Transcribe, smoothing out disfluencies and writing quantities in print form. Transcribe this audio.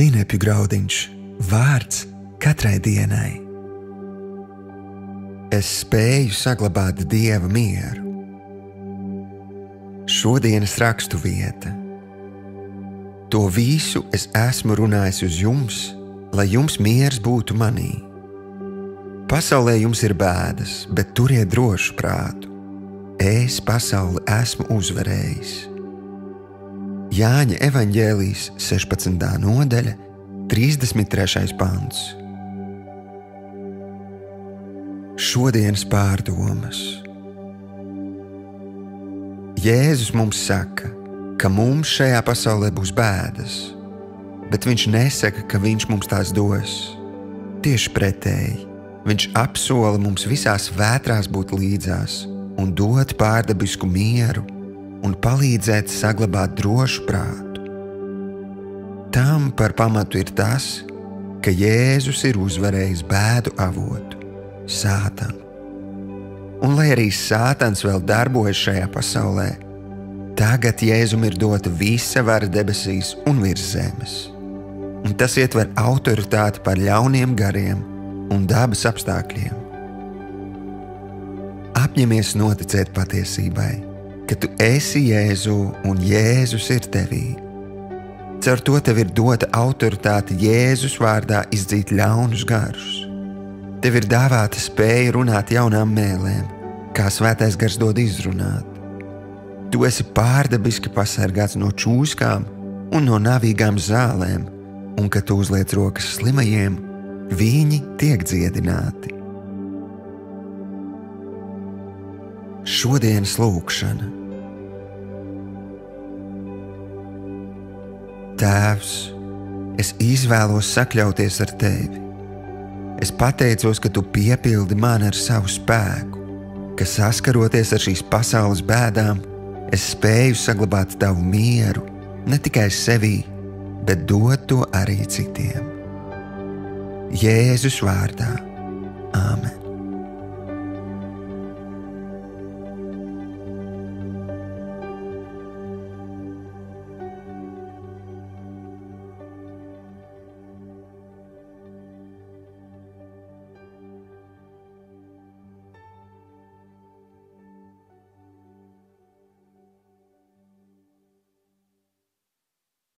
Sinepju graudiņš, vārds katrai dienai. Es spēju saglabāt Dieva mieru. Šodienas rakstu vieta. To visu es esmu runājis uz jums, lai jums miers būtu manī. Pasaulē jums ir bēdas, bet turiet drošu prātu. Es pasauli esmu uzvarējis. Jāņa evaņģēlijs 16. nodaļa, 33. pants. Šodienas pārdomas. Jēzus mums saka, ka mums šajā pasaulē būs bēdas, bet viņš nesaka, ka viņš mums tās dos. Tieši pretēji, viņš apsola mums visās vētrās būt līdzās un dot pārdabisku mieru un palīdzēt saglabāt drošu prātu. Tam par pamatu ir tas, ka Jēzus ir uzvarējis bēdu avotu, Sātanu. Un lai arī Sātans vēl darbojas šajā pasaulē, tagad Jēzum ir dota visa vara debesīs un virs zemes. Un tas ietver autoritāti pār ļauniem gariem un dabas apstākļiem. Apņemies noticēt patiesībai, ka tu esi Jēzu un Jēzus ir tevī. Caur to tev ir dota autoritāte Jēzus vārdā izdzīt ļaunus garus. Tev ir dāvāta spēja runāt jaunām mēlēm, kā svētais gars dod izrunāt. Tu esi pārdabiski pasargāts no čūskām un no navīgām zālēm, un kad tu uzliec rokas slimajiem, viņi tiek dziedināti. Šodienas lūkšana. Tēvs, es izvēlos sakļauties ar tevi. Es pateicos, ka tu piepildi mani ar savu spēku, ka saskaroties ar šīs pasaules bēdām, es spēju saglabāt tavu mieru ne tikai sevī, bet dot to arī citiem. Jēzus vārdā. Āmen.